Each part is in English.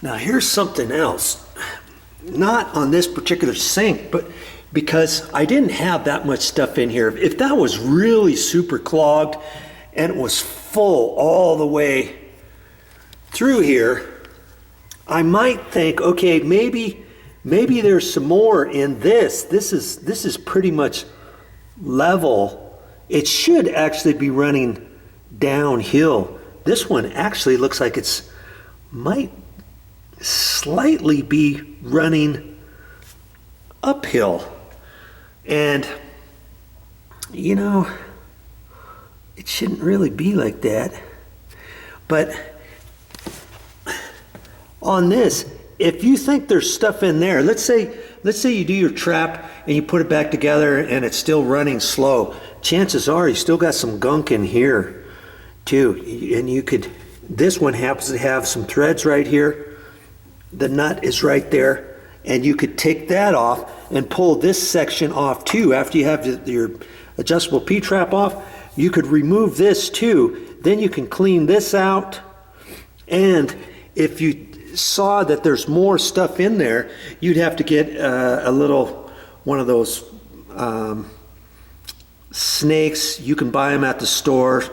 Now here's something else. Not on this particular sink, but because I didn't have that much stuff in here. If that was really super clogged and it was full all the way through here, I might think, okay, maybe there's some more in this. This is pretty much level. It should actually be running downhill. This one actually looks like it's might slightly be running uphill. And you know, it shouldn't really be like that. But on this, if you think there's stuff in there, let's say you do your trap and you put it back together and it's still running slow, chances are you still got some gunk in here too. And you could, this one happens to have some threads right here. The nut is right there, and you could take that off and pull this section off too. After you have your adjustable P-trap off, you could remove this too. Then you can clean this out. And if you saw that there's more stuff in there, you'd have to get a little, one of those snakes. You can buy them at the store,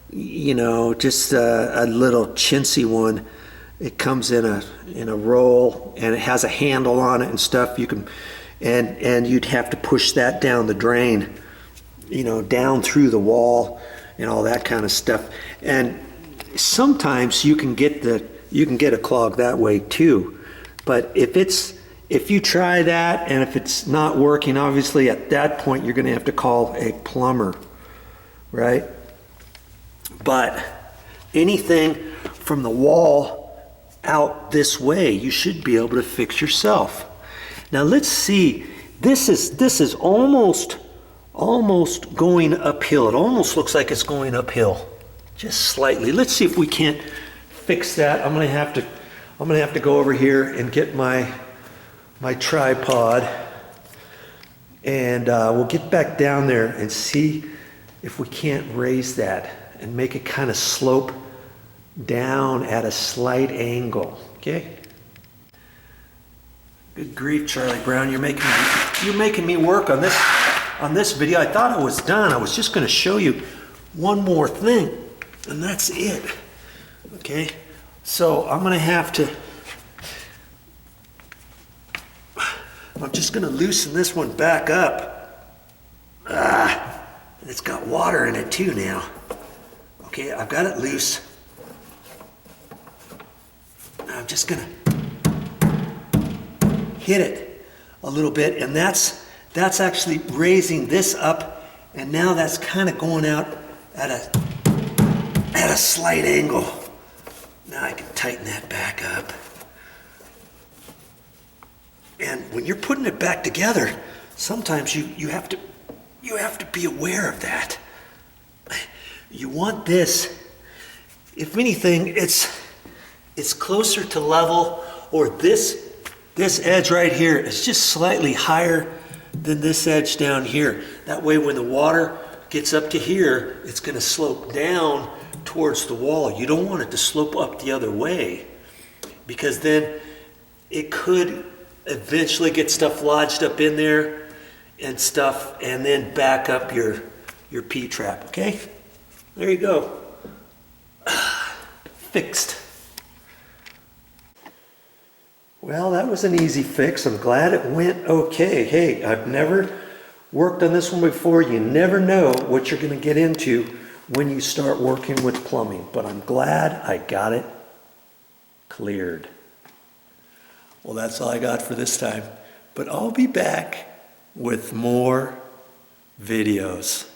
you know, just a little chintzy one. It comes in a roll, and it has a handle on it and stuff. You can, and you'd have to push that down the drain, you know, down through the wall and all that kind of stuff. And sometimes you can get a clog that way too. But if you try that and if it's not working, obviously at that point you're going to have to call a plumber, right? But anything from the wall out this way, you should be able to fix yourself. Now let's see, this is almost going uphill. It almost looks like it's going uphill, just slightly. Let's see if we can't fix that. I'm gonna have to go over here and get my tripod, and we'll get back down there and see if we can't raise that and make it kind of slope down at a slight angle. Okay. Good grief, Charlie Brown, you're making me work on this video. I thought I was done. I was just going to show you one more thing, and that's it. Okay. So I'm going to have to. I'm just going to loosen this one back up. It's got water in it too now. Okay, I've got it loose. I'm just gonna hit it a little bit, and that's actually raising this up, and now that's kind of going out at a slight angle. Now I can tighten that back up. And when you're putting it back together, sometimes you have to be aware of that. You want this, if anything, it's closer to level, or this edge right here is just slightly higher than this edge down here. That way when the water gets up to here, it's going to slope down towards the wall. You don't want it to slope up the other way, because then it could eventually get stuff lodged up in there and stuff, and then back up your P-trap. Okay, there you go. Fixed. Well, that was an easy fix. I'm glad it went okay. Hey, I've never worked on this one before. You never know what you're going to get into when you start working with plumbing, but I'm glad I got it cleared. Well, that's all I got for this time, but I'll be back with more videos.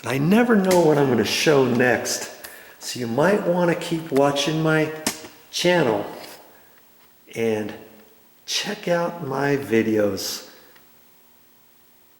And I never know what I'm going to show next, so you might want to keep watching my channel and check out my videos.